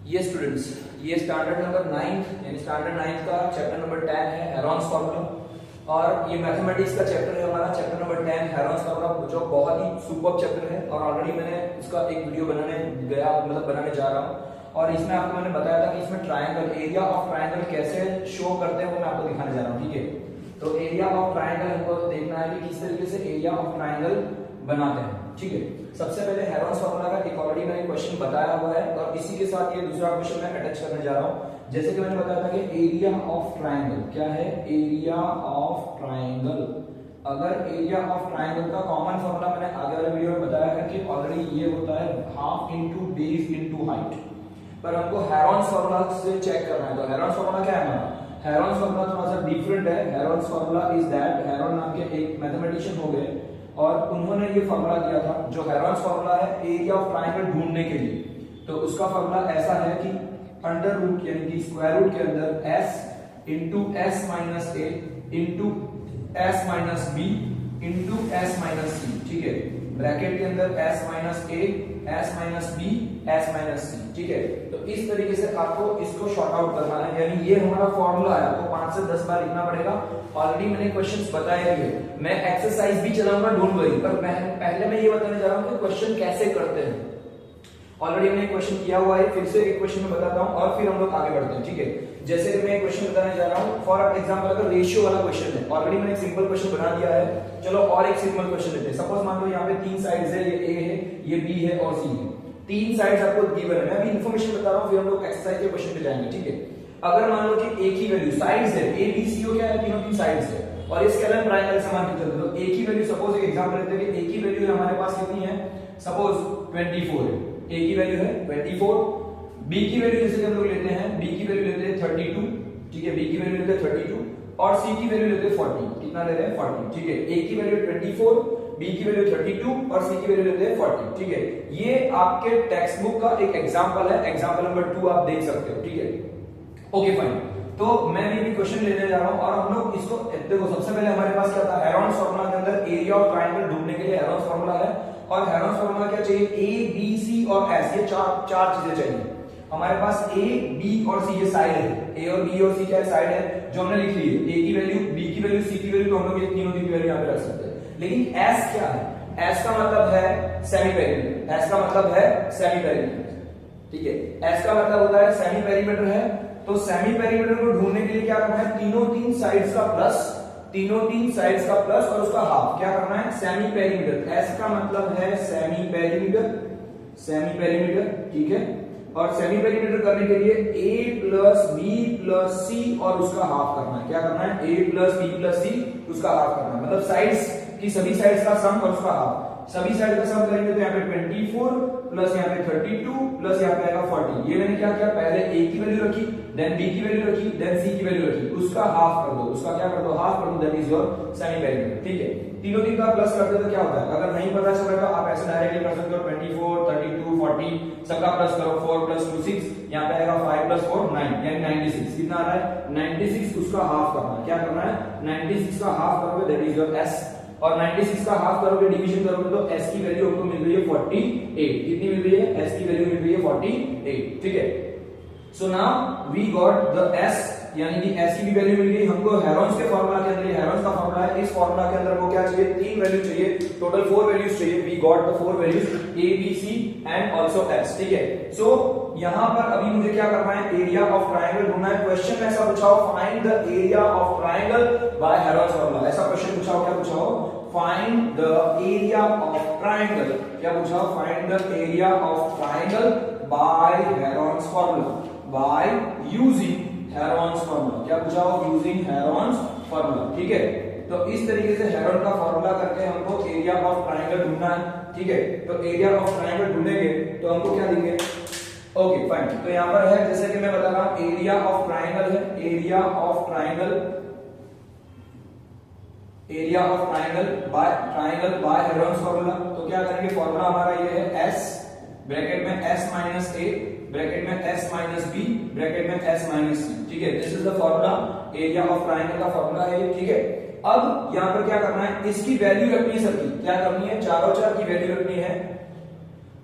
ये स्टूडेंट्स, ये standard number 9 यानी स्टैंडर्ड 9 का चैप्टर नंबर 10 है हेरॉन्स फार्मूला, और ये मैथमेटिक्स का चैप्टर है हमारा चैप्टर नंबर 10 हेरॉन्स फार्मूला, जो बहुत ही सुपर चैप्टर है। और ऑलरेडी मैंने इसका एक वीडियो बनाने जा रहा हूँ, और इसमें आपको मैंने बताया था कि इसमें ट्रायंगल, एरिया ऑफ ट्रायंगल कैसे शो करते हैं वो मैं आपको दिखाने जा रहा हूँ। ठीक है, तो एरिया ऑफ ट्रायंगल हमको देखना है कि किस तरीके से एरिया ऑफ ट्रायंगल बनाते हैं। ठीक है, सबसे पहले हेरॉन्स फार्मूला का एक ऑलरेडी मैंने क्वेश्चन बताया हुआ है, और इसी के साथ ये दूसरा क्वेश्चन मैं अटैच करने जा रहा हूं। जैसे कि मैंने बताया था कि एरिया ऑफ ट्रायंगल क्या है, एरिया ऑफ ट्रायंगल। अगर एरिया ऑफ ट्रायंगल का कॉमन फार्मूला मैंने आगे वाले वीडियो में बताया है कि ऑलरेडी ये होता है half into base into height, पर हमको हेरॉन्स फार्मूला से चेक करना है। तो हेरॉन्स फार्मूला क्या है हमारा, हेरॉन्स फार्मूला थोड़ा सा डिफरेंट है। Heron's formula is that, heron नाम के एक मैथमेटिशियन हो गए और उन्होंने ये फार्मूला दिया था। जो हेरॉन्स फार्मूला है एरिया ऑफ ट्रायंगल ढूंढने के लिए, तो उसका फार्मूला ऐसा है कि अंडर रूट यानी कि स्क्वायर रूट के अंदर s into S minus A into S minus B into S minus C. ठीक है, ब्रैकेट के अंदर s minus A, s minus B, s minus C. ठीक है, तो इस तरीके से आपको इसको शॉर्ट आउट करना है, यानी ये हमारा फॉर्मूला है। आपको 5 से 10 बार लिखना पड़ेगा। ऑलरेडी मैंने क्वेश्चंस बताए हैं, मैं एक्सरसाइज भी चलाऊंगा, डोंट वरी, पर पहले मैं ये बताने जा रहा हूं कि क्वेश्चन कैसे करते हैं। ऑलरेडी हमने क्वेश्चन किया हुआ है, फिर से एक क्वेश्चन में बताता हूं और फिर हम लोग आगे बढ़ते हैं। ठीक है, जैसे कि मैं एक क्वेश्चन बताने जा रहा हूं, फॉर एग्जांपल अगर रेशियो वाला क्वेश्चन है, ऑलरेडी मैंने एक सिंपल क्वेश्चन बना दिया है। चलो और एक सिंपल क्वेश्चन लेते हैं। सपोज मान लो यहाँ पे 3 साइड्स है, ये ए है, ये बी है और सी है। 3 साइड्स आपको गिवन है, मैं अभी इन्फॉर्मेशन बता रहा हूं, फिर हम लोग एक्सरसाइज के क्वेश्चन पे जाएंगे। ठीक है, अगर मान लो कि एक ही वैल्यू साइड्स है, ए बी सी हो क्या है, तीनों 3 साइड्स है, और इस स्केलर ट्रायंगल से मान के चलते तो एक ही वैल्यू, सपोज एक एग्जांपल लेते हैं कि एक ही वैल्यू हमारे पास कितनी है, सपोज 24 है, ए की वैल्यू है 24, बी की वैल्यू जैसे हम लोग लेते हैं, बी की वैल्यू लेते हैं 32। ठीक है, बी की वैल्यू लेते हैं 32 और सी की वैल्यू लेते हैं 40। कितना ले रहे हैं, 40। ठीक है, ए की वैल्यू 24, बी की वैल्यू 32 और सी की वैल्यू लेते हैं 40। ठीक है, ये आपके टेक्स्ट बुक का एक एग्जांपल है, एग्जांपल नंबर 2 आप देख सकते हो। ठीक है, ओके फाइन। तो मैं भी क्वेश्चन लेने जा रहा हूं, और हम लोग इसको देखो, सबसे पहले हमारे पास क्या था, हेरॉन्स फार्मूला के अंदर एरिया ऑफ ट्रायंगल ढूंढने के लिए हेरॉन्स फार्मूला है, और हेरॉन्स फार्मूला क्या चाहिए, ए बी सी और एस, ये चार चीजें चाहिए हमारे पास। ए बी और सी ये साइड है, ए और बी और सी क्या है, साइड है, जो हमने लिख ली है। ए की वैल्यू, बी की वैल्यू, सी की वैल्यू, तो हम लोग ये तीनों की वैल्यू यहां पे रख सकते हैं। लेकिन एस क्या है, एस का मतलब है सेमी पेरीमीटर, एस का मतलब है सेमी पेरीमीटर। ठीक है, एस का मतलब होता है सेमी पेरीमीटर है। तो सेमी पेरीमीटर को ढूंढने के लिए क्या करना है, तीनों 3 साइड्स का प्लस, तीनों 3 साइड्स का प्लस और उसका हाफ, क्या करना है, सेमी पेरीमीटर। एस का मतलब है सेमी पेरीमीटर, सेमी पेरीमीटर। ठीक है, और सेमी पेरीमीटर करने के लिए a प्लस बी प्लस सी और उसका हाफ करना है। क्या करना है, a प्लस बी प्लस सी उसका हाफ करना है, मतलब साइड्स की सभी साइड्स का सम और उसका हाफ। सभी साइड का सम करेंगे तो यहाँ पे 24 प्लस यहाँ पे 32 प्लस यहाँ पे आएगा 40। ये मैंने क्या किया, पहले a की वैल्यू रखी, देन b की वैल्यू रखी, देन c की वैल्यू रखी, उसका हाफ कर दो, उसका क्या कर दो, हाफ कर दो, that is your semi perimeter. ठीक है, तीनों तीन का प्लस करते तो क्या होता है, अगर नहीं पता चल रहा तो आप ऐसे डायरेक्टली कर सकते हो, 24 32 40 सबका प्लस करो, 4 प्लस 2 6, यहाँ पे आएगा 5 प्लस 4 9, यानी 96। कितना आ रहा है, 96, उसका हाफ करना है। क्या करना है, 96 का हाफ करोगे, दैट इज योर s, और 96 का हाफ करोगे, डिवीजन करोगे तो s की वैल्यू आपको मिल रही है 48। कितनी मिल रही है, s की वैल्यू मिल रही है 48। ठीक है, so now we got the s, यानी कि s की भी वैल्यू मिल गई हमको। हेरॉन्स के फार्मूला के अंदर, हेरॉन्स का फार्मूला है, इस फार्मूला के अंदर वो क्या चाहिए, 3 वैल्यू चाहिए, टोटल 4 वैल्यूज चाहिए। We got the 4 values a b c and also s। ठीक है, सो यहां पर अभी मुझे क्या करना है, एरिया ऑफ ट्रायंगल ढूंढना है। क्वेश्चन ऐसा पूछाओ, find the area of triangle by Heron's formula, ऐसा क्वेश्चन पूछाओ। क्या पूछाओ, find the area of triangle, क्या पूछाओ, find the area of triangle by Heron's formula, by using Heron's formula. क्या पूछा हो, यूजिंग हेरॉन्स फार्मूला। ठीक है, तो इस तरीके से हेरॉन का फार्मूला करके हमको एरिया ऑफ ट्रायंगल ढूंढना है। ठीक है, तो एरिया ऑफ ट्रायंगल ढूंढेंगे तो हमको क्या देंगे, ओके फाइन। तो यहां पर है, जैसे कि मैं बता रहा हूं, एरिया ऑफ ट्रायंगल है, area of triangle, area of triangle by Heron's formula. तो क्या करेंगे, फार्मूला हमारा ये है s, ब्रैकेट में s माइनस a, ब्रैकेट में s माइनस b, ब्रैकेट में s माइनस c। ठीक है, this is the formula, area of triangle का फार्मूला है। ठीक है, अब यहां पर क्या करना है, इसकी वैल्यू रखनी है सबकी, क्या करनी है, चारों चार की वैल्यू रखनी है।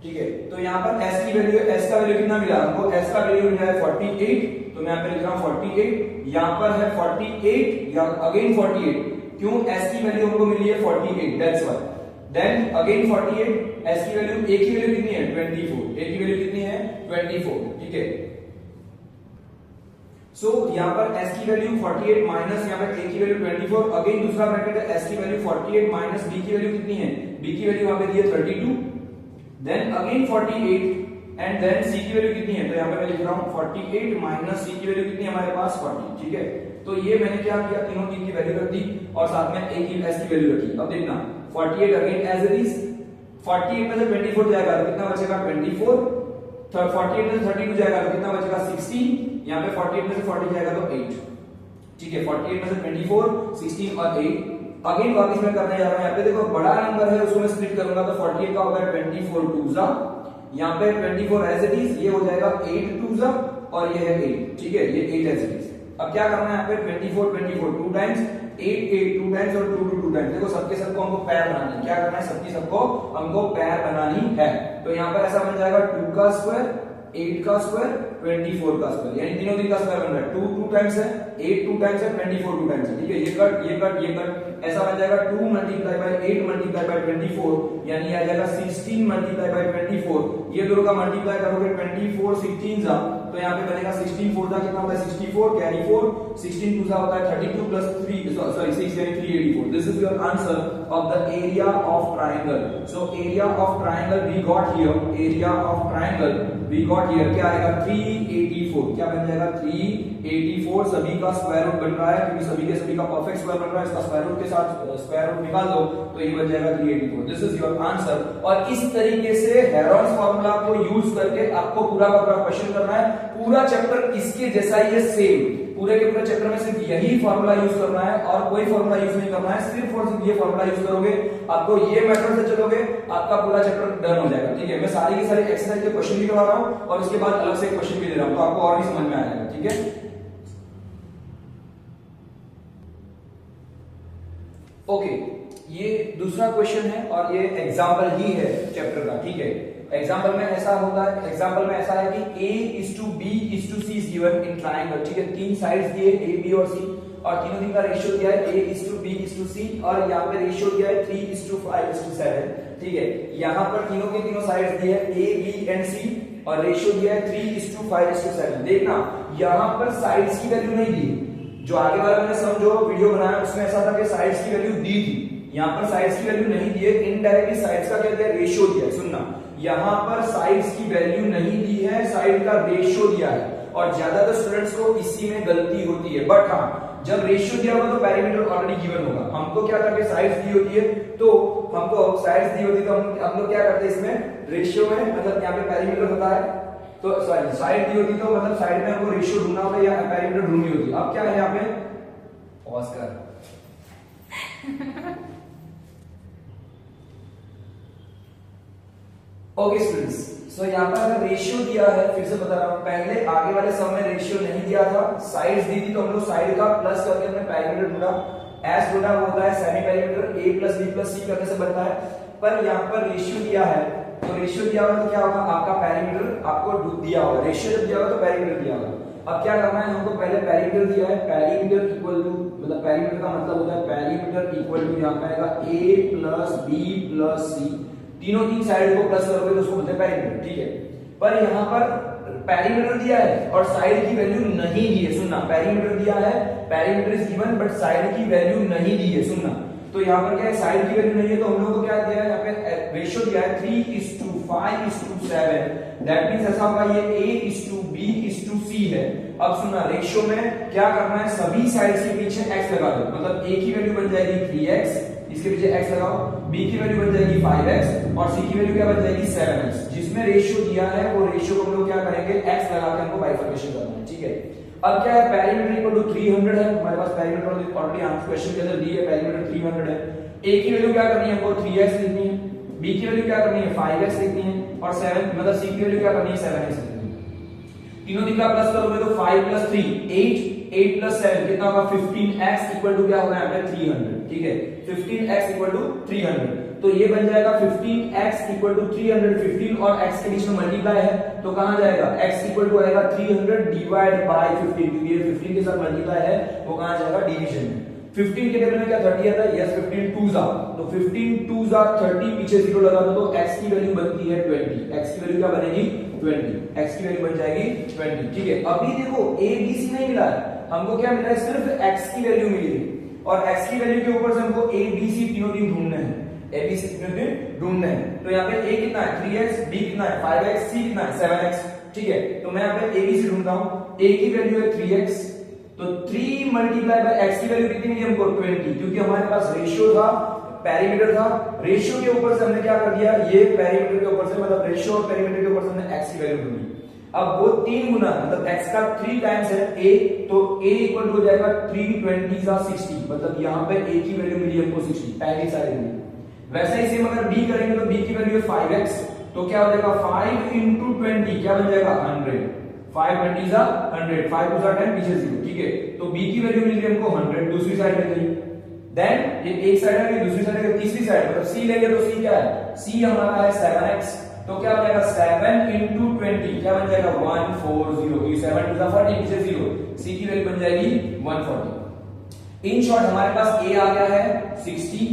ठीक है। तो यहाँ पर s की वैल्यू, s का वैल्यू कितना मिला हमको, s का वैल्यू मिला है 48, तो मैं यहाँ पे लिख रहा हूँ 48, यहाँ पर है 48, यहाँ अगेन 48, क्यों, s की वैल्यू हमको मिली है 48, that's why. Then again 48, s की वैल्यू, a की वैल्यू कितनी है 24, a की वैल्यू कितनी है 24, ठीक है। सो यहाँ पर s की वैल्यू 48 माइनस यहाँ पर a की वैल्यू 24, अगेन दूसरा ब्रैकेट है, s की वैल्यू 48 माइनस b की वैल्यू कितनी है, b की वैल्यू यहाँ पे दी है 32, then again 48 and then c की वैल्यू कितनी है, तो यहाँ पे मैं लिख रहा हूँ 48 माइनस c की वैल्यू कितनी है हमारे पास 40, ठीक है। तो ये मैंने क्या किया, तीनों की वैल्यू रख दी और साथ में a की s की वैल्यू रखी। अब देखना 48 अगेन एज इट इज, 48 में से 24 जाएगा तो कितना बचेगा 24, 48 में से 32 जाएगा तो कितना बचेगा 16, यहाँ पे 48 में से 40 जाएगा तो 8, ठीक है। 48 में से 24, 16 और 8, अगेन वापस मैं करने जा रहा हूं, यहाँ पे देखो बड़ा नंबर है उसको मैं स्प्लिट करूंगा तो 48 का होगा 24 टू जा, यहाँ पे 24 एज इट इज, ये हो जाएगा 8 टू जा और ये है 8, ठीक है, ये 8 एज इट इज। अब क्या करना है यहाँ पे 24 टू टाइम्स, 8 टू टाइम्स और 2 टू टाइम्स, देखो सबके सबको हमको पैर बनानी है, क्या करना है सबकी सबको हमको पैर बनानी है। तो यहाँ पर ऐसा बन जाएगा 2 का स्क्वायर, 8 का स्क्वायर, 24 का स्क्वायर, यानी तीनों दिन का स्क्वायर बन रहा है, 2 टू टाइम्स है, 8 टू टाइम्स है, 24 टू टाइम्स है, ठीक है। ये कट ये कट ये कट, ऐसा बन जाएगा 2 मल्टीप्लाई बाय 8 मल्टीप्लाई बाय 24, यानी आ जाएगा 16 मल्टीप्लाई बाय 24, ये दोनों का मल्टीप्लाई करोगे 24 16 जा, तो यहाँ पे बनेगा 16 4 का कितना होता है 64, कैरी 4, 16 2 का होता है 32 प्लस 3 सॉरी 6 यानी 384। This is your answer of the area of triangle. So area of triangle we got here, area of triangle we got here क्या आएगा 384, क्या बन जाएगा 384, सभी का स्क्वायर रूट बन रहा है क्योंकि सभी के सभी का परफेक्ट स्क्वायर बन रहा है, इसका स्क्वायर रूट के साथ स्क्वायर रूट निकाल दो तो ये बन जाएगा 384। This is your answer. और इस तरीके से हेरोन्स फार्मूला को यूज करके आपको पूरा का पूरा क्वेश्चन करना है, पूरा चैप्टर इसके जैसा ही है सेम, पूरे के पूरे चैप्टर में सिर्फ यही फार्मूला यूज करना है और कोई फार्मूला यूज नहीं करना है, सिर्फ और सिर्फ ये फार्मूला यूज करोगे, आपको ये मेथड से चलोगे, आपका पूरा चैप्टर डन हो जाएगा, ठीक है। मैं सारी की सारी एक्सरसाइज के क्वेश्चन भी करवा रहा हूं और उसके बाद अलग से क्वेश्चन भी दे रहा हूं, तो आपको और भी समझ में आ जाएगा, ठीक है। ओके, ये दूसरा क्वेश्चन है और ये एग्जाम्पल ही है चैप्टर का, ठीक है। एग्जाम्पल में ऐसा होता है, एग्जाम्पल में ऐसा है कि A:B:C is given in triangle, ठीक है। तीन साइड्स दिए A, B और C और तीनों दिन का रेशियो दिया है A:B:C और यहाँ पे रेशियो दिया है 3:5:7, ठीक है। यहाँ पर तीनों के तीनों साइड्स दिए है A, B एंड C और रेशियो दिया है 3:5:7। देखना यहाँ पर साइड्स की वैल्यू नहीं दी, जो आगे वाला मैंने समझो वीडियो बनाया उसमें ऐसा था कि साइड्स की वैल्यू दी थी, यहाँ पर साइड्स की वैल्यू नहीं दी है, इनडायरेक्टली साइड्स का क्या दिया है रेशियो दिया है। सुनना, यहाँ पर साइड्स की वैल्यू नहीं दी है, साइड का रेशियो दिया है और ज्यादातर स्टूडेंट्स को इसी में गलती होती है। बट हाँ, जब रेशियो दिया होगा तो पैरामीटर ऑलरेडी गिवन होगा। हमको क्या था कि साइड्स दी होती है तो हमको साइड्स दी होती तो हम लोग क्या करते हैं इसमें रेशियो में, मतलब यहाँ पे पैरामीटर होता है तो सॉरी साइड दी होती तो मतलब साइड में हमको रेशियो ढूंढना होता या पैरामीटर ढूंढनी होती। अब क्या है यहाँ पे पॉज कर ओके स्टूडेंट्स, सो यहाँ पर अगर रेशियो दिया है, फिर से बता रहा हूँ, पहले आगे वाले सम में रेशियो नहीं दिया था, साइड्स दी थी तो हम लोग साइड का प्लस करके हमने पैरामीटर ढूंढा, एस ढूंढा, वो होता है semi parameter A plus B plus C करने से बनता है। पर यहाँ पर रेशियो दिया है तो रेशियो दिया होगा तो क्या होगा, आपका पैरामीटर आपको दिया होगा, रेशियो जब दिया होगा तो पैरामीटर दिया होगा। अब क्या करना है, हमको पहले पैरामीटर दिया है, पैरामीटर इक्वल टू, मतलब पैरामीटर का मतलब होता है पैरामीटर इक्वल टू यहाँ पे आएगा A plus B plus C, तीनों तीन साइड को प्लस करोगे तो उसको बोलते हैं पैरामीटर, ठीक है। पर यहाँ पर पैरामीटर दिया है और साइड की वैल्यू नहीं दी है। सुनना, पैरामीटर दिया है, parameter is given but side की वैल्यू नहीं दी है। सुनना, तो यहाँ पर क्या है, साइड की वैल्यू नहीं है तो हम लोग को क्या दिया है, यहाँ पे रेशियो दिया है 3:5:7, दैट मींस ऐसा होगा ये A:B:C है। अब सुनना, रेशियो में क्या करना है, सभी साइड्स के पीछे x लगा दो, मतलब A की वैल्यू बन जाएगी 3x, इसके पीछे x लगाओ, B की वैल्यू बन जाएगी 5x और C की वैल्यू क्या बन जाएगी 7x। जिसमें रेशियो दिया है वो रेशियो को हम लोग क्या करेंगे, x लगा के हमको बाइफर्केशन करना है, ठीक है। अब क्या है, पैरामीटर इक्वल टू 300 है, हमारे पास पैरामीटर ऑलरेडी आंसर क्वेश्चन के अंदर दी है, पैरामीटर 300 है। A की वैल्यू क्या करनी है, हमको 3x लिखनी है, B की वैल्यू क्या करनी है 5x लिखनी है और 7 मतलब C की वैल्यू क्या करनी है 7x लिखनी है। तीनों दिन का प्लस करोगे तो 5 प्लस 3 8, 8 प्लस 7 कितना होगा 15x इक्वल टू क्या होगा यहाँ पे 300, ठीक है। 15x equal to 300। तो ये बन जाएगा 15x इक्वल टू 315 और x के बीच में मल्टीप्लाई है तो कहां जाएगा x इक्वल टू आएगा 300 डिवाइड बाय 15 क्योंकि ये 15 के साथ मल्टीप्लाई है वो कहां जाएगा डिवीजन में। 15 के टेबल में क्या 30 आता है, यस 15 2s are, तो 15 2s are 30, पीछे जीरो लगा दो तो x की वैल्यू बनती है 20, x की वैल्यू क्या बनेगी 20, x की वैल्यू बन जाएगी 20। ठीक है, अभी देखो a b c नहीं मिला है, हमको क्या मिला है सिर्फ x की वैल्यू मिली है और x की वैल्यू के ऊपर से हमको a b c तीनों दिन ढूंढने हैं, a b c तीनों दिन ढूंढने हैं। तो यहाँ पे a कितना है 3x, b कितना है 5x, c कितना है 7x। ठीक है, तो मैं यहाँ पे a b c ढूंढता हूँ, a की वैल्यू है 3x, तो 3 मल्टीप्लाई बाय x की वैल्यू कितनी मिली हमको 20, क्योंकि हमारे पास रेशियो था, पेरीमीटर था, रेशियो के ऊपर से हमने क्या कर दिया, ये पेरीमीटर के ऊपर से मतलब रेशियो और पेरीमीटर के ऊपर से हमने x की वैल्यू ढूंढी। अब वो 3 गुना मतलब x का 3 टाइम्स है a, तो a इक्वल हो जाएगा 320 का 60, मतलब यहाँ पे a की वैल्यू मिली हमको 60 पहली सारी मिली। वैसे ही सेम अगर b करेंगे तो b की वैल्यू है 5x, तो क्या हो जाएगा 5 into 20 क्या बन जाएगा 100, 5 20 जा 100, 5 2 जा 10, पीछे 0। ठीक है, तो b की वैल्यू मिल गई हमको 100, दूसरी साइड में गई, देन ये एक साइड है दूसरी साइड है तीसरी साइड, मतलब c लेंगे तो c क्या है, c हमारा है 7x, तो क्या हो जाएगा 7 into 20 क्या बन जाएगा 140, ये 7 2 जा 40, पीछे 0, c की वैल्यू बन जाएगी 140। इन शॉर्ट हमारे पास a आ गया है 60,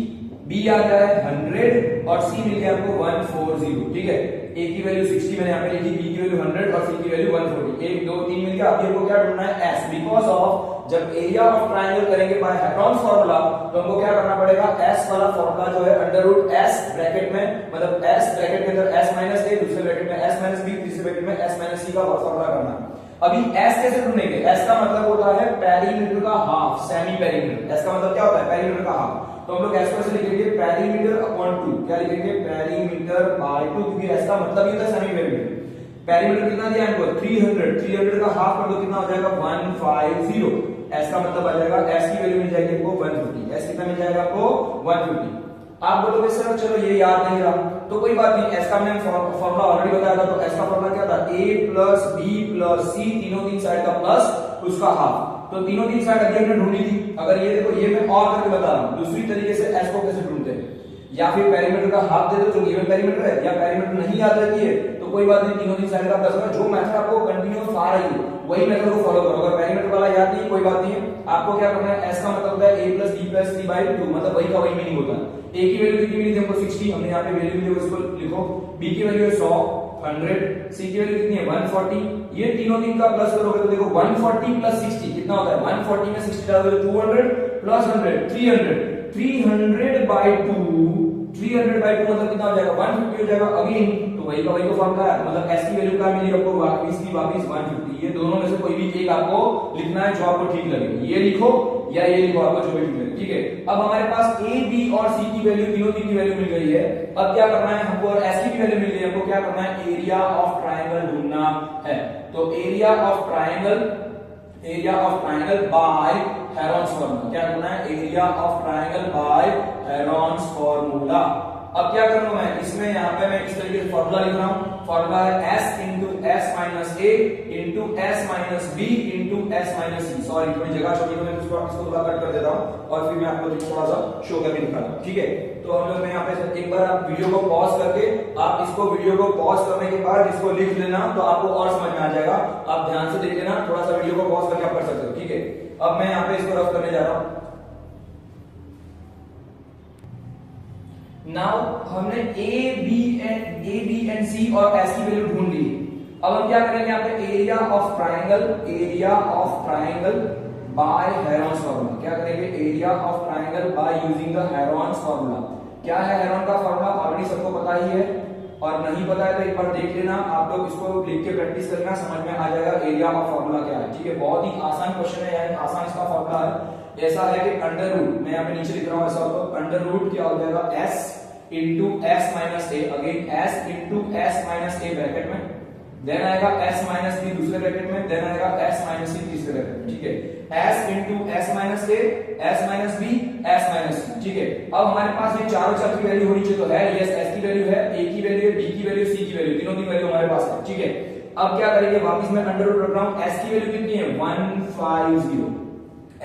b आ गया है 100 और c मिल गया हमको 140। ठीक है, a की वैल्यू 60 मैंने यहाँ पे लिखी, b की वैल्यू 100 और c की वैल्यू 140, 1 2 3 मिल गया। अभी हमको क्या ढूंढना है s, बिकॉज ऑफ जब एरिया ऑफ ट्रायंगल करेंगे बाय हेरोन्स फार्मूला तो हमको क्या करना पड़ेगा, s वाला फार्मूला जो है अंडर रूट s ब्रैकेट में, मतलब s ब्रैकेट के अंदर s माइनस a, दूसरे ब्रैकेट में s माइनस b, तीसरे ब्रैकेट में s माइनस c का फार्मूला करना है। अभी s कैसे ढूंढेंगे, s का मतलब होता है पेरीमीटर का हाफ, सेमी पेरीमीटर, s का मतलब क्या होता है पेरीमीटर का हाफ, तो हम लोग s को ऐसे लिखेंगे पेरीमीटर अपॉन 2, क्या लिखेंगे पेरीमीटर बाय 2, क्योंकि s का मतलब ही होता है सेमी पेरीमीटर। पेरीमीटर कितना दिया हमको 300, 300 का हाफ कर दो कितना हो जाएगा 150, s का मतलब आ जाएगा s की वैल्यू मिल जाएगी आपको 150, s कितना मिल जाएगा आपको 150। आप बोलोगे सर चलो ये याद नहीं रहा, तो कोई बात नहीं, s का मैंने फार्मूला ऑलरेडी बताया था, तो s का फार्मूला क्या था a plus b plus c, तीनों तीन साइड का प्लस उसका हाफ, तो तीनों तीन साइड अभी हमने ढूंढी थी। अगर ये देखो ये मैं और करके बता रहा हूं दूसरी तरीके से s को कैसे ढूंढते हैं, या फिर पेरीमीटर का हाफ दे दो जो गिवन पेरीमीटर है, या पेरीमीटर नहीं याद रहती है तो कोई बात नहीं, तीनों तीन साइड का प्लस होगा, जो मेथड आपको कंटिन्यूअस आ रही है वही मेथड को फॉलो करो। अगर पेरीमीटर वाला याद नहीं कोई बात नहीं है, आपको क्या करना है, s का मतलब होता है a plus b plus c by 2, मतलब वही का वही मीनिंग होता है। a की वैल्यू कितनी मिली थी हमको 60, हमने यहाँ पे वैल्यू मिली उसको लिखो, b की वैल्यू है 100 100, c की वैल्यू कितनी है 140, ये तीनों तीन का प्लस करोगे तो देखो 140 प्लस 60 कितना होता है, 140 में 60 डालोगे तो 200 प्लस 100 300, 300 बाय 2, 300 बाय 2 मतलब कितना हो जाएगा 150 हो जाएगा। अगेन तो वही का वही को फॉर्मूला है, मतलब s की वैल्यू क्या मिली आपको वापस की वापस 150, ये दोनों में से कोई भी एक आपको लिखना है जो आपको ठीक लगे, ये लिखो या ये लिखो, आपको जो भी ठीक लगे। ठीक है, अब हमारे पास a b और c की वैल्यू तीनों तीन की वैल्यू मिल गई है, अब क्या करना है हमको, और s की भी वैल्यू मिल गई है, हमको क्या करना है एरिया ऑफ ट्रायंगल ढूंढना है। तो area of triangle by Heron's formula, क्या करना है area of triangle by Heron's formula. अब क्या करूंगा मैं इसमें, यहाँ पे मैं इस तरीके से फार्मूला लिख रहा हूं, फार्मूला है s into s minus a into s minus b into s minus c। Sorry थोड़ी जगह छोटी तो मैं इसको थोड़ा कट कर देता हूं और फिर मैं आपको थोड़ा सा शो करके दिखाता हूं। ठीक है, तो हम लोग मैं यहाँ पे एक बार आप वीडियो को पॉज करके, आप इसको वीडियो को पॉज करने के बाद इसको लिख लेना तो आपको और समझ में आ जाएगा, आप ध्यान से देख लेना, थोड़ा सा वीडियो को पॉज करके आप कर सकते हो। ठीक है, अब मैं यहाँ पे इसको रफ करने जा रहा हूं। नाउ हमने a b and c और s की वैल्यू ढूंढ ली, अब हम क्या करेंगे यहाँ पे area of triangle by Heron's formula, क्या करेंगे area of triangle by using the Heron's formula. क्या है हेरोन का फार्मूला, ऑलरेडी सबको पता ही है, और नहीं पता है तो एक बार देख लेना, आप लोग इसको लिख के प्रैक्टिस करना, समझ में आ जाएगा एरिया का फार्मूला क्या है। ठीक है, बहुत ही आसान क्वेश्चन है, यानी आसान इसका फार्मूला है। ऐसा है कि अंडर रूट, मैं यहाँ पे नीचे लिख रहा हूँ ऐसा, तो अंडर रूट क्या हो जाएगा s into s minus a, again s into s minus a bracket में, देन आएगा s minus b दूसरे ब्रैकेट में, देन आएगा s minus c तीसरे ब्रैकेट में। ठीक है, s into s minus a, s minus b, s minus c। ठीक है, अब हमारे पास ये चारों चर की वैल्यू होनी चाहिए, तो है यस s की वैल्यू है, a की वैल्यू है, b की वैल्यू, c की वैल्यू, तीनों की वैल्यू हमारे पास है। ठीक है, अब क्या करेंगे, वापस मैं अंडर रूट रख रहा हूं, s की वैल्यू कितनी है 150,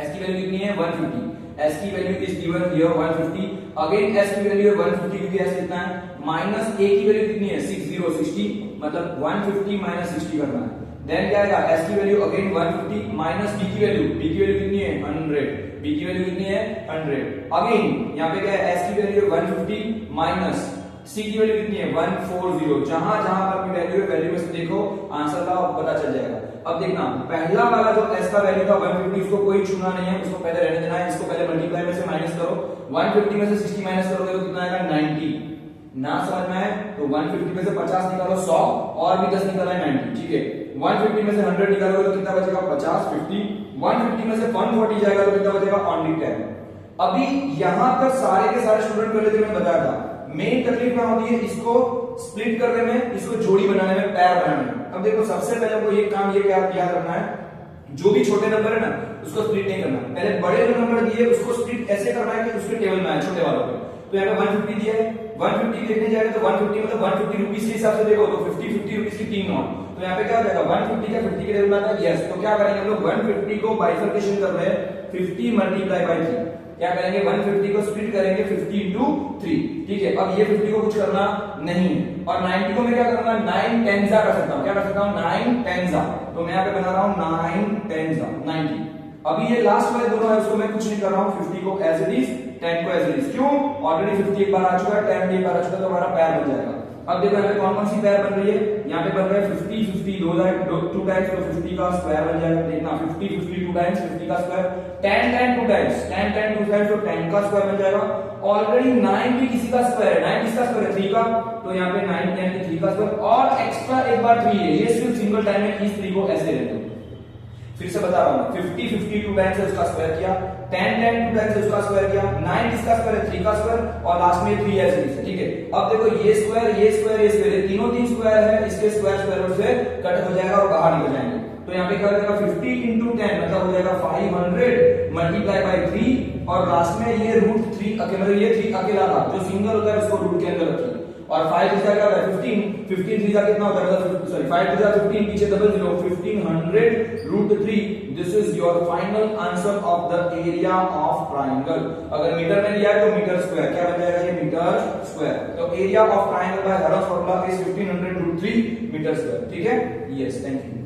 s की वैल्यू कितनी है 150, s की value is given here 150, again S की वैल्यू है 150 क्योंकि एस कितना है, माइनस ए की वैल्यू कितनी है 60 मतलब 150 माइनस 60 करना है। देन क्या आएगा एस की वैल्यू अगेन 150 माइनस बी की वैल्यू कितनी है 100, बी की वैल्यू कितनी है 100। अगेन यहाँ पे क्या है एस की वैल्यू 150 माइनस सी की वैल्यू कितनी है 140। जहां जहां पर भी वैल्यू है वैल्यू में से देखो आंसर का पता चल जाएगा। अब देखना पहला वाला जो एस का वैल्यू था 150 उसको कोई छूना नहीं है, उसको पहले रहने देना है। इसको पहले मल्टीप्लाई में से माइनस करो, 150 में से 60 माइनस करोगे तो कितना आएगा 90। ना समझ में आए तो 150 में से 50 निकालो 100 और भी 10 निकाला है 90, ठीक है। 150 में से 100 निकालोगे तो कितना बचेगा 50 50। 150 में से 140 जाएगा तो कितना बचेगा ओनली 10। अभी यहां पर सारे के सारे स्टूडेंट पहले जो मैं बताया था मेन तकलीफ क्या होती है इसको स्प्लिट करने में, इसको जोड़ी बनाने में, पैर बनाने में। अब देखो सबसे पहले हमको ये काम ये याद रखना है, जो भी छोटे नंबर है ना उसको स्प्लिट नहीं करना, पहले बड़े जो नंबर दिए उसको स्प्लिट ऐसे करना है कि उसके टेबल में आए छोटे वालों पे। तो यहाँ पे 150 दिया है, 150 देखने जाएगा तो 150 मतलब 150 रुपीस के हिसाब से देखो तो 50 रुपीस की 3 नोट। तो यहाँ पे क्या हो जाएगा 150 का 50 के टेबल में आता है यस। तो क्या करेंगे हम लोग 150 को बाइफरकेशन कर रहे हैं 50 मल्टीप्लाई बाय 3। क्या करेंगे 150 को स्प्लिट करेंगे 50 into 3, ठीक है। अब ये 50 को कुछ करना नहीं है और 90 को मैं क्या करूंगा 9 टेंजा कर सकता हूं, क्या कर सकता हूं 9 टेंजा। तो मैं यहाँ पे बना रहा हूं 9 टेंजा 90। अभी ये लास्ट वाले दोनों है उसको मैं कुछ नहीं कर रहा हूं, 50 को एज इट इज 10 को एज इट इज, क्यों ऑलरेडी 50 एक बार आ चुका है 10 भी एक बार आ चुका है तो हमारा पैर बन जाएगा। अब देखो यहाँ पे कौन कौन सी पैर बन रही है, यहाँ पे बन रहा है 50 50 2 टाइम्स तो 50 का स्क्वायर बन जाएगा। देखना 50 50 2 टाइम्स 50 का स्क्वायर, 10 10 2 टाइम्स 10 10 2 टाइम्स तो 10 का स्क्वायर बन जाएगा। ऑलरेडी 9 भी किसी का स्क्वायर है, 9 किसका स्क्वायर है 3 का, तो यहाँ पे 9 10 3 का स्क्वायर और एक्स्ट्रा एक बार 3 है, ये सिर्फ सिंगल टाइम में इस 3 को ऐसे रहते हैं। फिर से बता रहा हूं 50 50 2 टाइम्स है उसका स्क्वायर किया, 10 10 2 टाइम्स है उसका स्क्वायर किया, 9 किसका स्क्वायर है 3 का स्क्वायर और लास्ट में 3 ऐसे है, ठीक है। अब देखो ये स्क्वायर ये स्क्वायर ये स्क्वायर ये तीनों 3 स्क्वायर है, इसके स्क्वायर स्क्वायर रूट से कट हो जाएगा और बाहर निकल जाएंगे। तो यहाँ पे क्या हो जाएगा 50 into 10 मतलब हो जाएगा 500 मल्टीप्लाई बाय 3 और लास्ट में ये रूट 3 अकेला, ये 3 अकेला था जो सिंगल होता है उसको रूट के अंदर रखिए और 5 इसका क्या होता है 15 15 3 का कितना होता है मतलब सॉरी 5 2 15 पीछे double zero 1500 root 3। This is your final answer of the area of triangle. अगर मीटर में दिया है तो मीटर स्क्वायर, क्या बन जाएगा ये मीटर स्क्वायर। तो area of triangle by Heron's formula is 1500 root 3 metre square, ठीक है। Yes thank you.